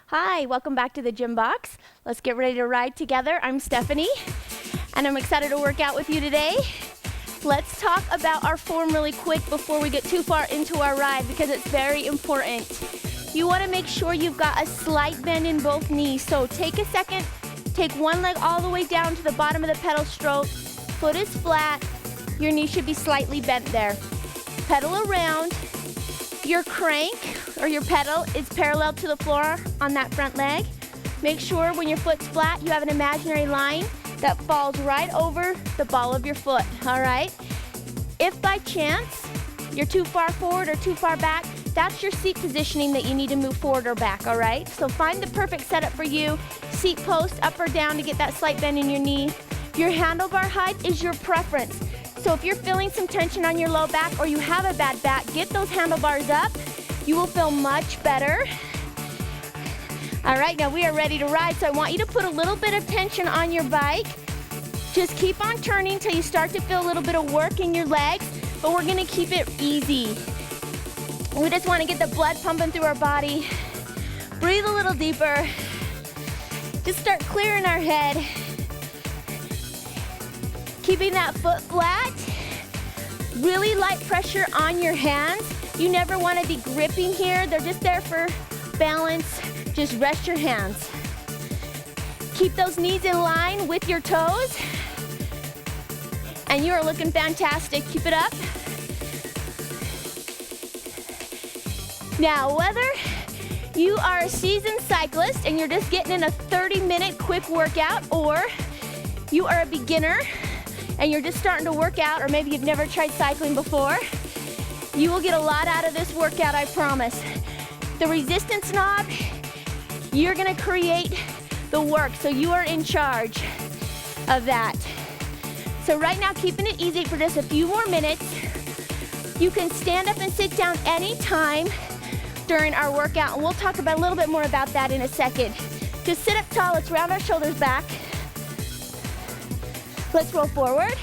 Hi, welcome back to the TheGymbox. Let's get ready to ride together. I'm Stefanie, and I'm excited to work out with you today. Let's talk about our form really quick before we get too far into our ride because it's very important. You want to make sure you've got a slight bend in both knees. So take a second, take one leg all the way down to the bottom of the pedal stroke. Foot is flat, your knee should be slightly bent there. Pedal around. Your crank or your pedal is parallel to the floor on that front leg. Make sure when your foot's flat, you have an imaginary line that falls right over the ball of your foot, all right? If by chance you're too far forward or too far back, that's your seat positioning that you need to move forward or back, all right? So find the perfect setup for you. Seat post up or down to get that slight bend in your knee. Your handlebar height is your preference. So if you're feeling some tension on your low back or you have a bad back, get those handlebars up. You will feel much better. All right, now we are ready to ride. So I want you to put a little bit of tension on your bike. Just keep on turning till you start to feel a little bit of work in your legs, but we're gonna keep it easy. We just wanna get the blood pumping through our body. Breathe a little deeper. Just start clearing our head. Keeping that foot flat, really light pressure on your hands. You never want to be gripping here. They're just there for balance. Just rest your hands. Keep those knees in line with your toes. And you are looking fantastic. Keep it up. Now, whether you are a seasoned cyclist and you're just getting in a 30-minute quick workout, or you are a beginner and you're just starting to work out, or maybe you've never tried cycling before, you will get a lot out of this workout, I promise. The resistance knob, you're gonna create the work, so you are in charge of that. So right now, keeping it easy for just a few more minutes. You can stand up and sit down anytime during our workout, and we'll talk about a little bit more about that in a second. Just sit up tall, let's round our shoulders back. Let's roll forward.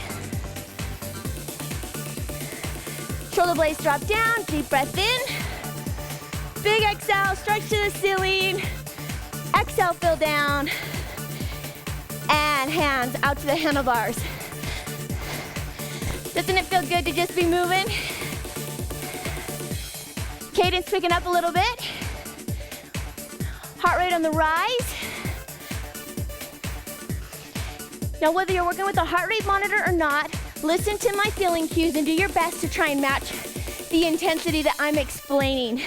Shoulder blades drop down, deep breath in. Big exhale, stretch to the ceiling. Exhale, fill down. And hands out to the handlebars. Doesn't it feel good to just be moving? Cadence picking up a little bit. Heart rate on the rise. Now, whether you're working with a heart rate monitor or not, listen to my feeling cues and do your best to try and match the intensity that I'm explaining.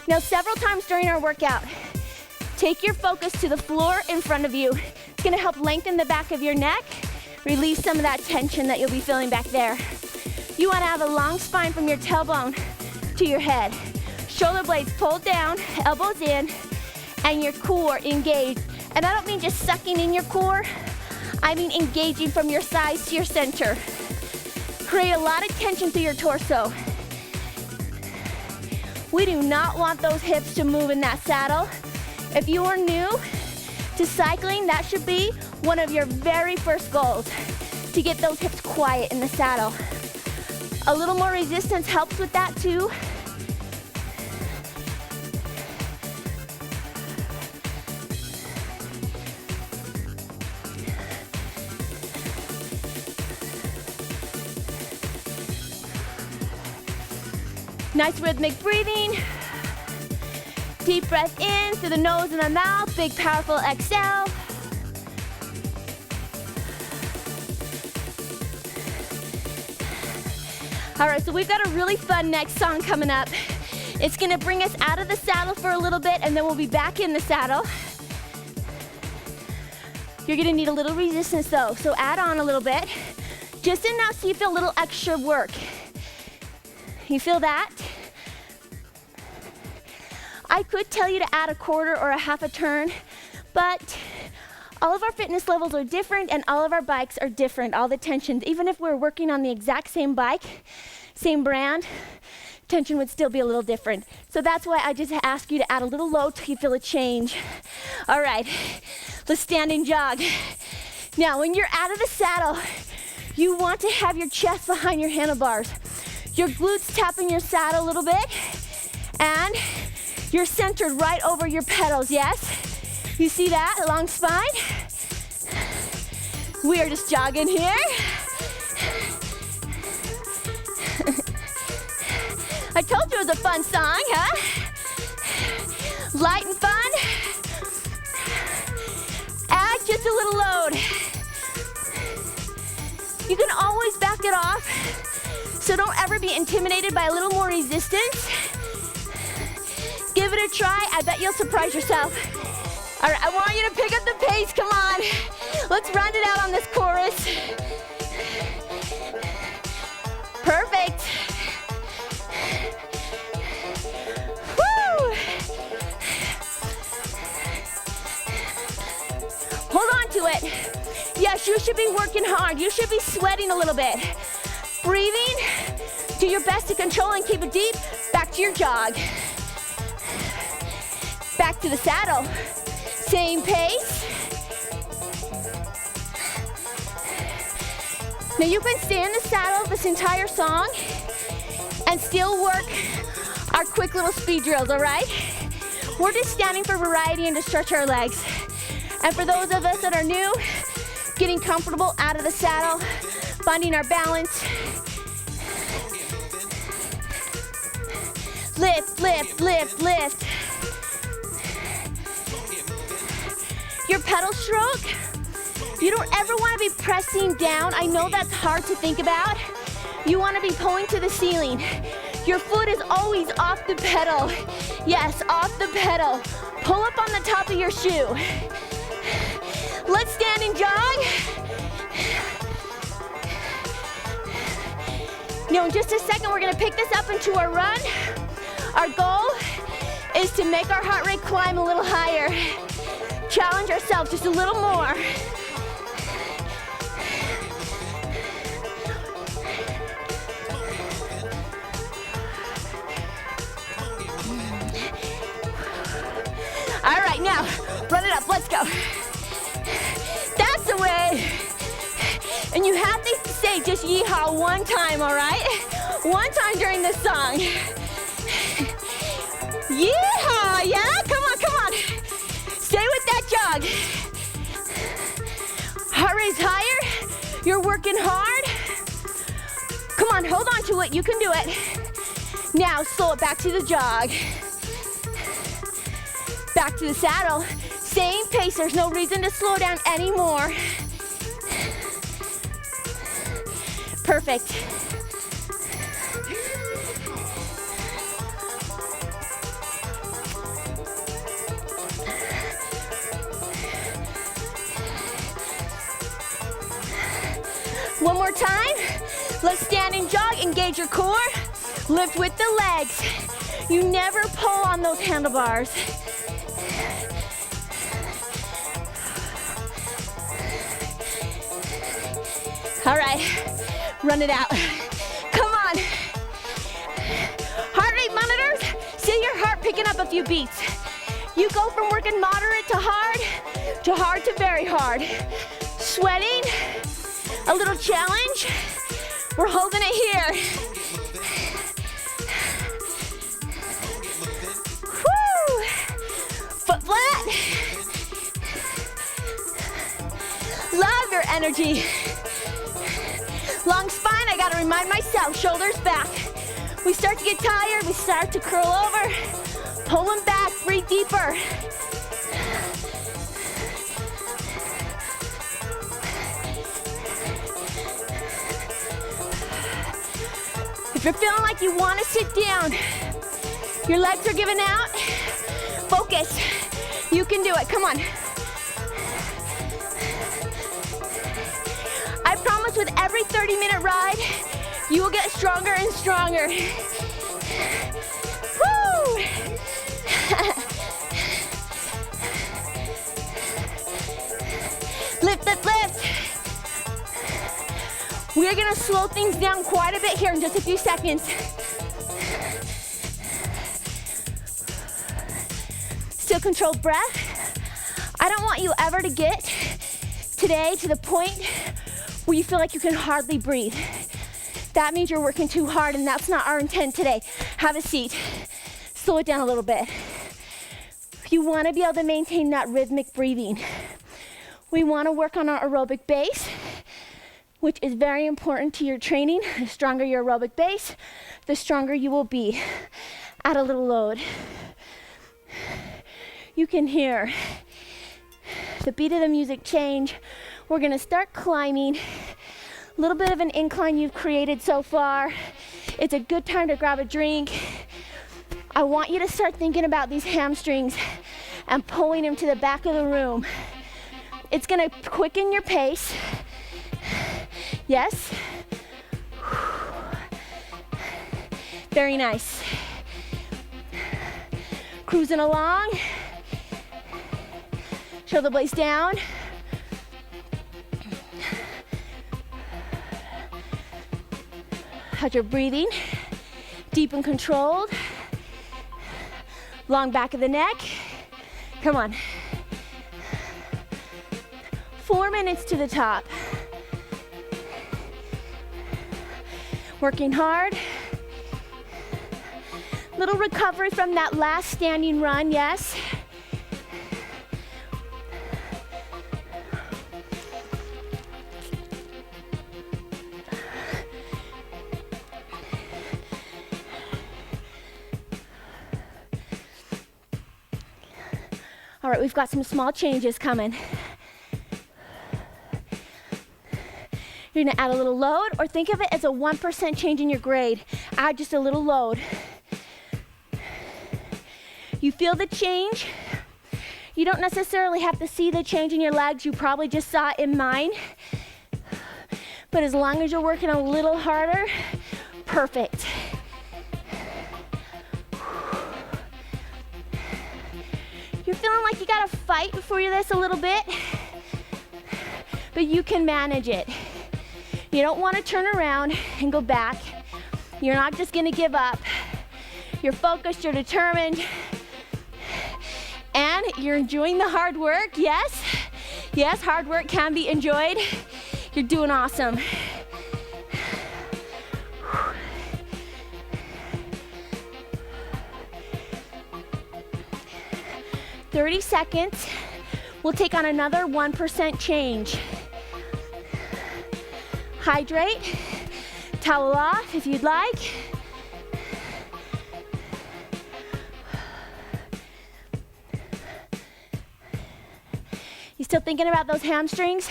Now, several times during our workout, take your focus to the floor in front of you. It's gonna help lengthen the back of your neck, release some of that tension that you'll be feeling back there. You wanna have a long spine from your tailbone to your head. Shoulder blades pulled down, elbows in, and your core engaged. And I don't mean just sucking in your core, I mean engaging from your sides to your center. Create a lot of tension through your torso. We do not want those hips to move in that saddle. If you are new to cycling, that should be one of your very first goals, to get those hips quiet in the saddle. A little more resistance helps with that too. Nice rhythmic breathing. Deep breath in through the nose and the mouth. Big, powerful exhale. All right, so we've got a really fun next song coming up. It's gonna bring us out of the saddle for a little bit, and then we'll be back in the saddle. You're gonna need a little resistance though, so add on a little bit. Just enough so you feel a little extra work. You feel that? I could tell you to add a quarter or a half a turn, but all of our fitness levels are different and all of our bikes are different, all the tensions. Even if we're working on the exact same bike, same brand, tension would still be a little different. So that's why I just ask you to add a little load till you feel a change. All right, let's stand and jog. Now, when you're out of the saddle, you want to have your chest behind your handlebars. Your glutes tapping your saddle a little bit, and You're centered right over your pedals, yes? You see that, long spine? We are just jogging here. I told you it was a fun song, huh? Light and fun. Add just a little load. You can always back it off, so don't ever be intimidated by a little more resistance. Give it a try. I bet you'll surprise yourself. All right, I want you to pick up the pace. Come on. Let's round it out on this chorus. Perfect. Woo! Hold on to it. Yes, you should be working hard. You should be sweating a little bit. Breathing. Do your best to control and keep it deep. Back to your jog. Back to the saddle. Same pace. Now you can stay in the saddle this entire song and still work our quick little speed drills, all right? We're just standing for variety and to stretch our legs. And for those of us that are new, getting comfortable out of the saddle, finding our balance. Lift, lift, lift, lift. Your pedal stroke, you don't ever want to be pressing down. I know that's hard to think about. You want to be pulling to the ceiling. Your foot is always off the pedal. Yes, off the pedal. Pull up on the top of your shoe. Let's stand and jog. Now in just a second, we're gonna pick this up into our run. Our goal is to make our heart rate climb a little higher. Challenge ourselves just a little more. All right, now, run it up, let's go. That's the way. And you have to say just yeehaw one time, all right? One time during this song. Yeehaw, yeah? Come on, come on. Stay with that jog. Heart rate's higher. You're working hard. Come on, hold on to it. You can do it. Now, slow it back to the jog. Back to the saddle. Same pace. There's no reason to slow down anymore. Perfect. One more time. Let's stand and jog. Engage your core. Lift with the legs. You never pull on those handlebars. All right, run it out. Come on. Heart rate monitors, see your heart picking up a few beats. You go from working moderate to hard to very hard. Sweating, a little challenge. We're holding it here. Woo! Foot flat. Love your energy. Long spine, I gotta remind myself, shoulders back. We start to get tired, we start to curl over. Pull them back, breathe deeper. If you're feeling like you wanna sit down, your legs are giving out, focus. You can do it, come on. I promise with every 30-minute ride, you will get stronger and stronger. Woo! Lift, lift, lift. We are gonna slow things down quite a bit here in just a few seconds. Still controlled breath. I don't want you ever to get today to the point where you feel like you can hardly breathe. That means you're working too hard, and that's not our intent today. Have a seat. Slow it down a little bit. You want to be able to maintain that rhythmic breathing. We want to work on our aerobic base, which is very important to your training. The stronger your aerobic base, the stronger you will be. Add a little load. You can hear the beat of the music change. We're gonna start climbing. A little bit of an incline you've created so far. It's a good time to grab a drink. I want you to start thinking about these hamstrings and pulling them to the back of the room. It's gonna quicken your pace. Yes. Very nice. Cruising along. Shoulder blades down. How's your breathing? Deep and controlled. Long back of the neck. Come on. 4 minutes to the top. Working hard. Little recovery from that last standing run, yes. All right, we've got some small changes coming. You're gonna add a little load, or think of it as a 1% change in your grade. Add just a little load. You feel the change. You don't necessarily have to see the change in your legs. You probably just saw it in mine. But as long as you're working a little harder, perfect. You're feeling like you gotta fight before you this a little bit, but you can manage it. You don't wanna turn around and go back. You're not just gonna give up. You're focused, you're determined, and you're enjoying the hard work, yes? Yes, hard work can be enjoyed. You're doing awesome. 30 seconds. We'll take on another 1% change. Hydrate. Towel off if you'd like. You still thinking about those hamstrings?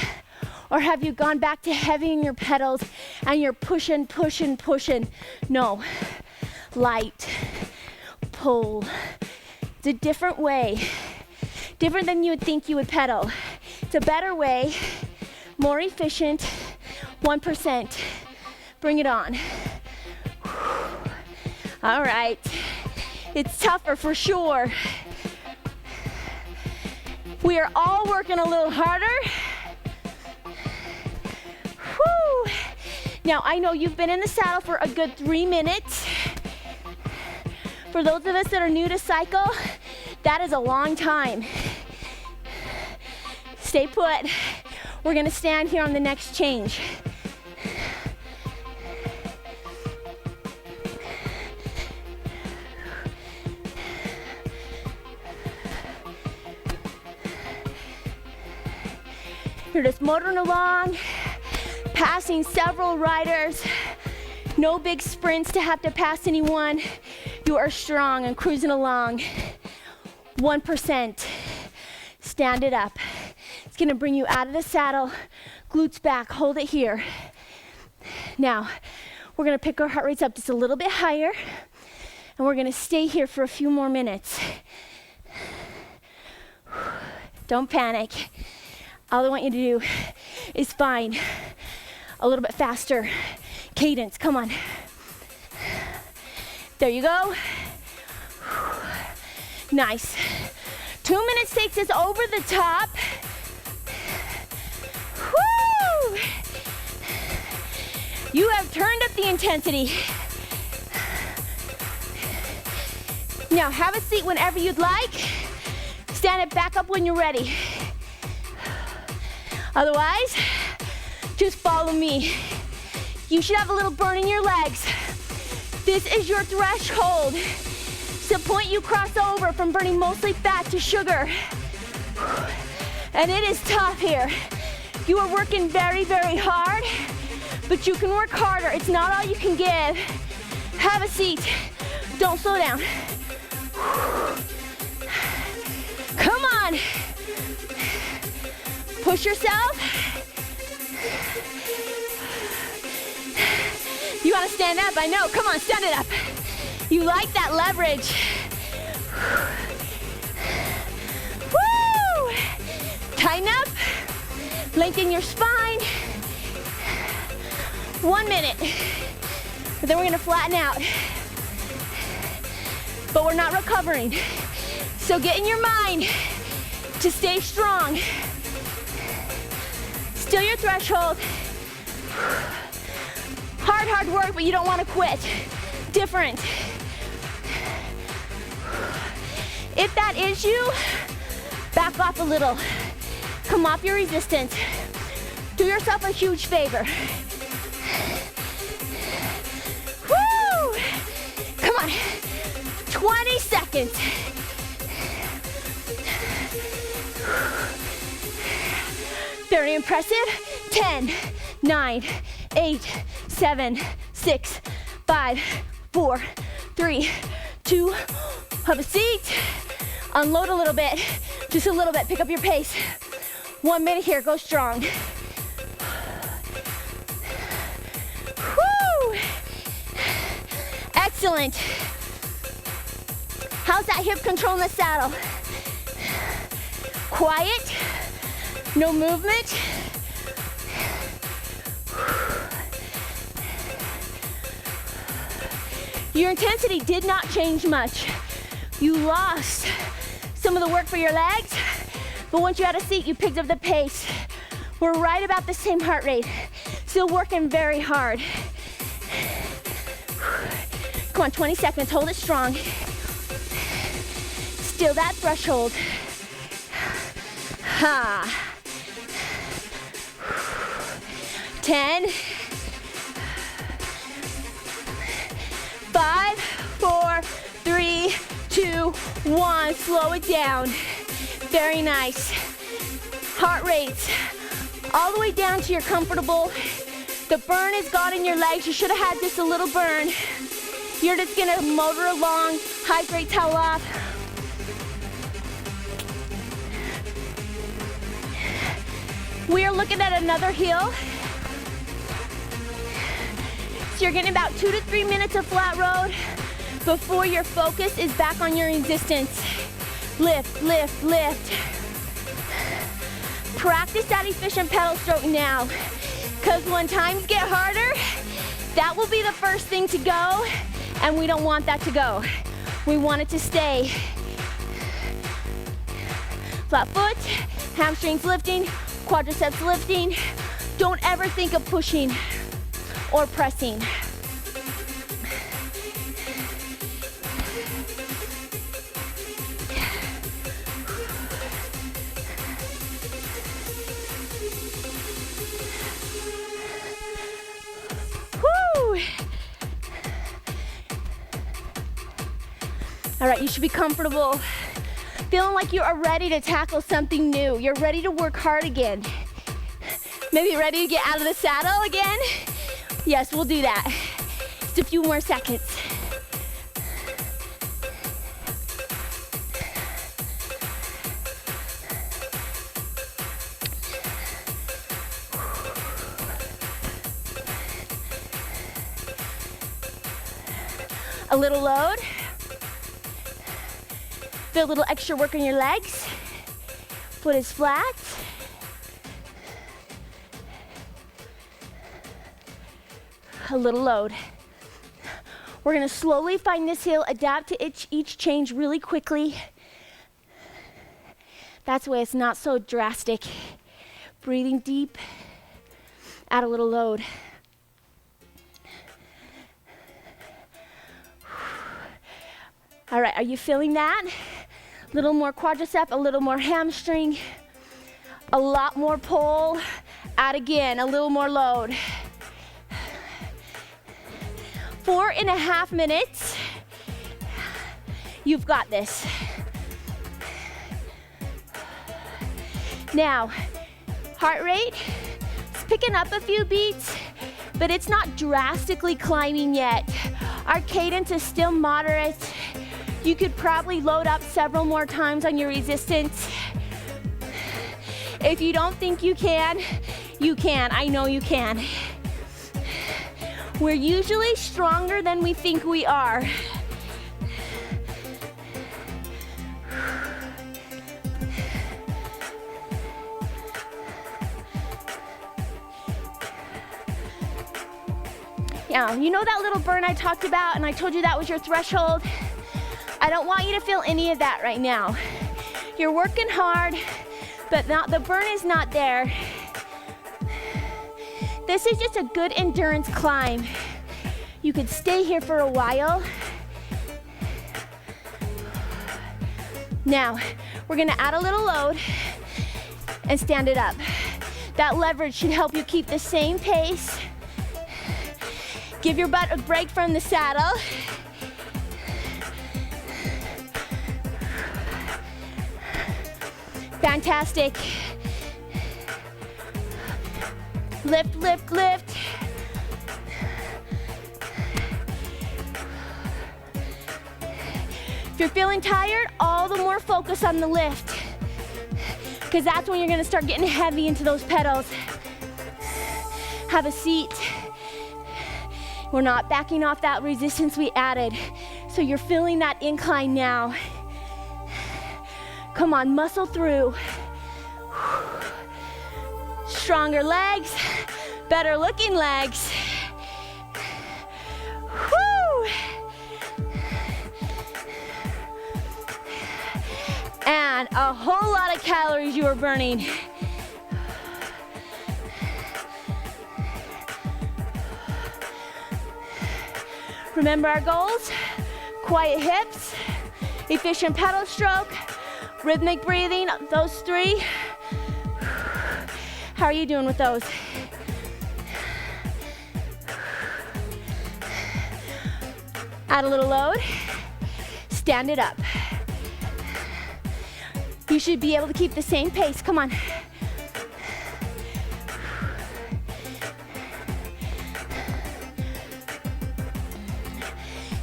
Or have you gone back to heavying your pedals and you're pushing, pushing, pushing? No. Light. Pull. It's a different way. Different than you would think you would pedal. It's a better way, more efficient, 1%. Bring it on. All right. It's tougher for sure. We are all working a little harder. Whew. Now, I know you've been in the saddle for a good 3 minutes. For those of us that are new to cycle, that is a long time. Stay put. We're gonna stand here on the next change. You're just motoring along, passing several riders. No big sprints to have to pass anyone. You are strong and cruising along. 1%. Stand it up. It's gonna bring you out of the saddle, glutes back, hold it here. Now, we're gonna pick our heart rates up just a little bit higher, and we're gonna stay here for a few more minutes. Don't panic. All I want you to do is find a little bit faster cadence. Come on. There you go. Nice. 2 minutes takes us over the top. Woo! You have turned up the intensity. Now have a seat whenever you'd like. Stand it back up when you're ready. Otherwise, just follow me. You should have a little burn in your legs. This is your threshold. the point you cross over from burning mostly fat to sugar. And it is tough here. You are working very, very hard, but you can work harder. It's not all you can give. Have a seat. Don't slow down. Come on. Push yourself. You want to stand up? I know. Come on, stand it up. You like that leverage. Woo! Tighten up. Lengthen your spine. 1 minute. But then we're going to flatten out. But we're not recovering. So get in your mind to stay strong. Still your threshold. Hard work, but you don't want to quit. Different. If that is you, back off a little. Come off your resistance. Do yourself a huge favor. Woo! Come on. 20 seconds. Very impressive. 10, 9, 8, 7, 6, 5, 4, 3, 2, have a seat. Unload a little bit, just a little bit, pick up your pace. 1 minute here, go strong. Woo! Excellent. How's that hip control in the saddle? Quiet, no movement. Your intensity did not change much. You lost some of the work for your legs, but once you had a seat, you picked up the pace. We're right about the same heart rate. Still working very hard. Come on, 20 seconds, hold it strong. Still that threshold. Ha. 10, 5, 4, 3, 2, 1. Slow it down. Very nice. Heart rates all the way down to your comfortable. The burn is gone in your legs. You should have had just a little burn. You're just gonna motor along, hydrate, towel off. We are looking at another heel. So you're getting about 2 to 3 minutes of flat road before your focus is back on your resistance. Lift, lift, lift. Practice that efficient pedal stroke now, because when times get harder, that will be the first thing to go, and we don't want that to go. We want it to stay. Flat foot, hamstrings lifting, quadriceps lifting. Don't ever think of pushing or pressing. Woo! All right, you should be comfortable, feeling like you are ready to tackle something new. You're ready to work hard again. Maybe ready to get out of the saddle again? Yes, we'll do that. Just a few more seconds. A little load. Feel a little extra work on your legs. Foot is flat. A little load. We're gonna slowly find this heel, adapt to each change really quickly. That's why it's not so drastic. Breathing deep, add a little load. All right, are you feeling that? A little more quadricep, a little more hamstring, a lot more pull. Add again, a little more load. 4.5 minutes. You've got this. Now, heart rate is picking up a few beats, but it's not drastically climbing yet. Our cadence is still moderate. You could probably load up several more times on your resistance. If you don't think you can, you can. I know you can. We're usually stronger than we think we are. Now, you know that little burn I talked about and I told you that was your threshold? I don't want you to feel any of that right now. You're working hard, but the burn is not there. This is just a good endurance climb. You could stay here for a while. Now, we're gonna add a little load and stand it up. That leverage should help you keep the same pace. Give your butt a break from the saddle. Fantastic. Lift, lift, lift. If you're feeling tired, all the more focus on the lift, because that's when you're gonna start getting heavy into those pedals. Have a seat. We're not backing off that resistance we added, so you're feeling that incline now. Come on, muscle through. Stronger legs, better looking legs. Woo! And a whole lot of calories you are burning. Remember our goals: quiet hips, efficient pedal stroke, rhythmic breathing, those three. How are you doing with those? Add a little load, stand it up. You should be able to keep the same pace, come on.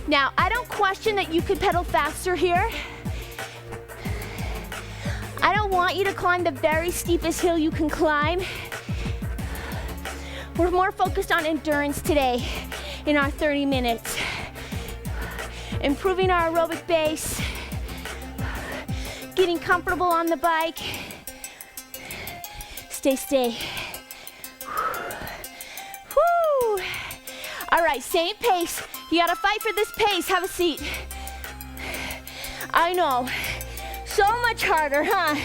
Now, I don't question that you could pedal faster here. I don't want you to climb the very steepest hill you can climb. We're more focused on endurance today in our 30 minutes. Improving our aerobic base, getting comfortable on the bike. Stay. Woo! All right, same pace. You gotta fight for this pace. Have a seat. I know. So much harder, huh?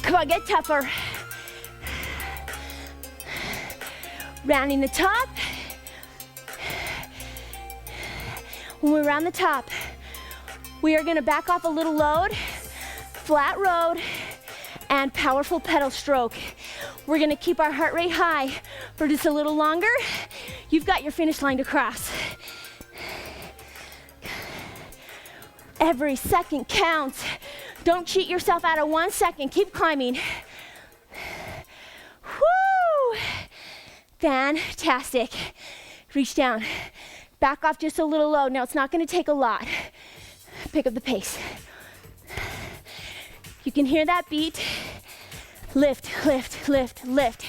Come on, get tougher. Rounding the top. When we round the top, we are gonna back off a little load, flat road, and powerful pedal stroke. We're gonna keep our heart rate high for just a little longer. You've got your finish line to cross. Every second counts. Don't cheat yourself out of 1 second. Keep climbing. Woo! Fantastic. Reach down. Back off just a little load. Now, it's not gonna take a lot. Pick up the pace. You can hear that beat. Lift, lift, lift, lift.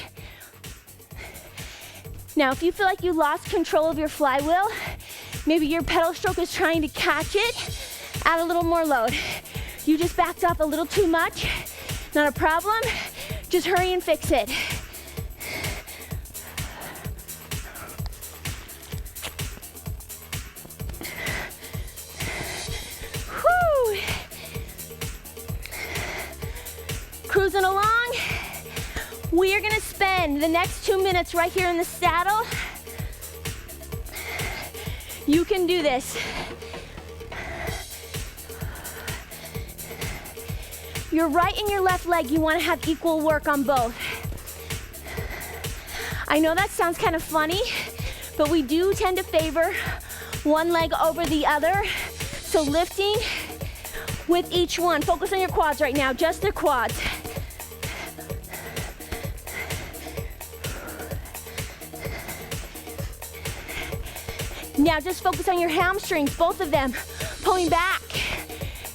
Now, if you feel like you lost control of your flywheel, maybe your pedal stroke is trying to catch it, add a little more load. You just backed off a little too much. Not a problem. Just hurry and fix it. Whew. Cruising along. We are gonna spend the next 2 minutes right here in the saddle. You can do this. Your right and your left leg, you wanna have equal work on both. I know that sounds kind of funny, but we do tend to favor one leg over the other. So lifting with each one. Focus on your quads right now, just the quads. Now just focus on your hamstrings, both of them, pulling back.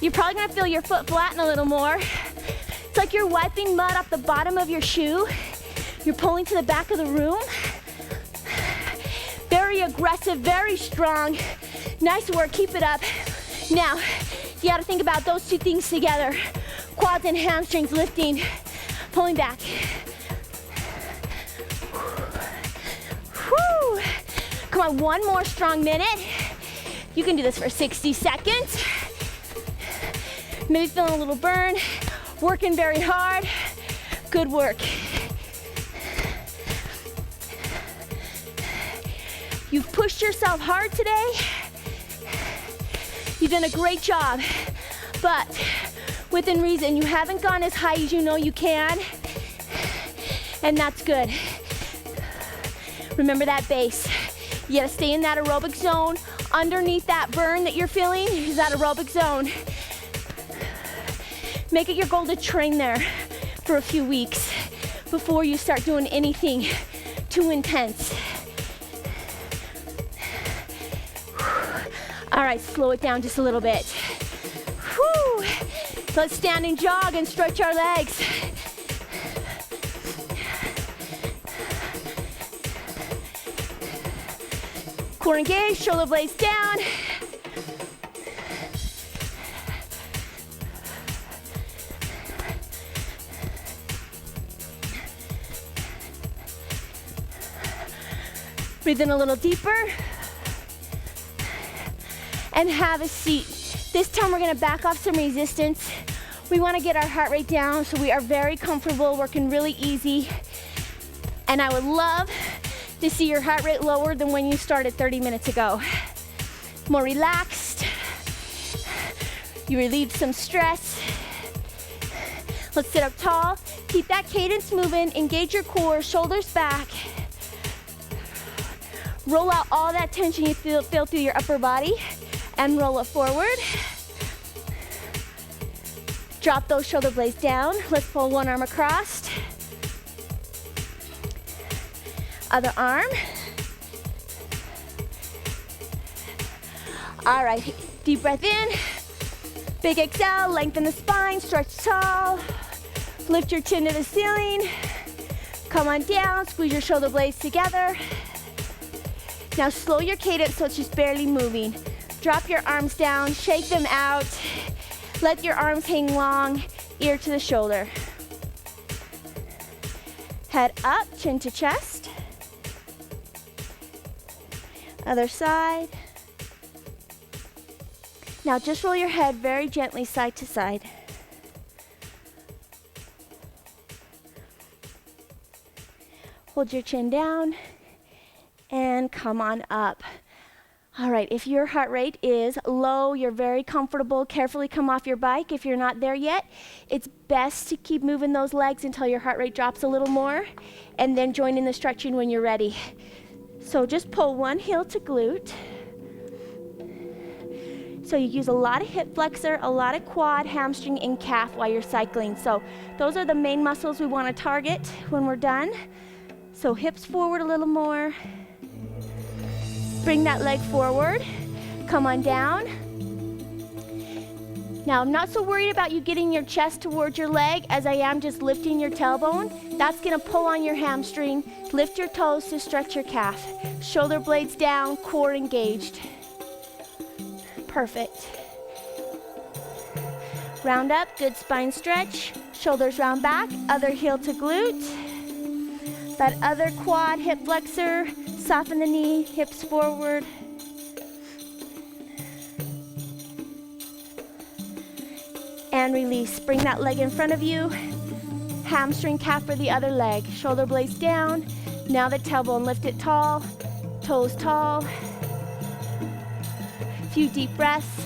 You're probably gonna feel your foot flatten a little more. It's like you're wiping mud off the bottom of your shoe. You're pulling to the back of the room. Very aggressive, very strong. Nice work, keep it up. Now, you gotta think about those two things together. Quads and hamstrings lifting, pulling back. Whew. Come on, one more strong minute. You can do this for 60 seconds. Maybe feeling a little burn, working very hard. Good work. You've pushed yourself hard today. You've done a great job, but within reason. You haven't gone as high as you know you can, and that's good. Remember that base. You gotta stay in that aerobic zone. Underneath that burn that you're feeling is that aerobic zone. Make it your goal to train there for a few weeks before you start doing anything too intense. All right, slow it down just a little bit. Whew. Let's stand and jog and stretch our legs. Core engaged, shoulder blades down. Breathe in a little deeper. And have a seat. This time we're gonna back off some resistance. We wanna get our heart rate down so we are very comfortable, working really easy. And I would love to see your heart rate lower than when you started 30 minutes ago. More relaxed. You relieved some stress. Let's sit up tall. Keep that cadence moving. Engage your core, shoulders back. Roll out all that tension you feel through your upper body and roll it forward. Drop those shoulder blades down. Let's pull one arm across. Other arm. All right, deep breath in. Big exhale, lengthen the spine, stretch tall. Lift your chin to the ceiling. Come on down, squeeze your shoulder blades together. Now slow your cadence so it's just barely moving. Drop your arms down, shake them out. Let your arms hang long, ear to the shoulder. Head up, chin to chest. Other side. Now just roll your head very gently side to side. Hold your chin down and come on up. All right, if your heart rate is low, you're very comfortable, carefully come off your bike. If you're not there yet, it's best to keep moving those legs until your heart rate drops a little more, and then join in the stretching when you're ready. So just pull one heel to glute. So you use a lot of hip flexor, a lot of quad, hamstring, and calf while you're cycling. So those are the main muscles we want to target when we're done. So hips forward a little more. Bring that leg forward. Come on down. Now, I'm not so worried about you getting your chest towards your leg as I am just lifting your tailbone. That's gonna pull on your hamstring. Lift your toes to stretch your calf. Shoulder blades down, core engaged. Perfect. Round up, good spine stretch. Shoulders round back, other heel to glute. That other quad, hip flexor. Soften the knee, hips forward. And release. Bring that leg in front of you. Hamstring, calf for the other leg. Shoulder blades down. Now the tailbone, lift it tall. Toes tall. A few deep breaths.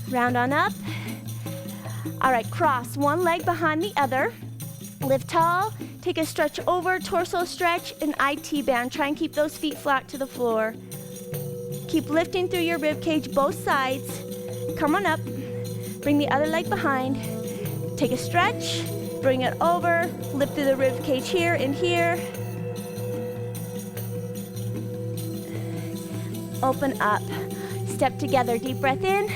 Round on up. All right, cross one leg behind the other. Lift tall, take a stretch over, torso stretch, and IT band. Try and keep those feet flat to the floor. Keep lifting through your rib cage, both sides. Come on up, bring the other leg behind. Take a stretch, bring it over, lift through the rib cage here and here. Open up, step together, deep breath in.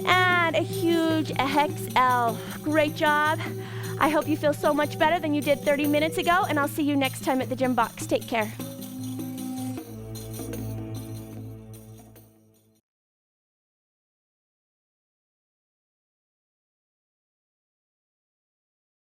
And a huge exhale. Great job. I hope you feel so much better than you did 30 minutes ago, and I'll see you next time at the gym box. Take care.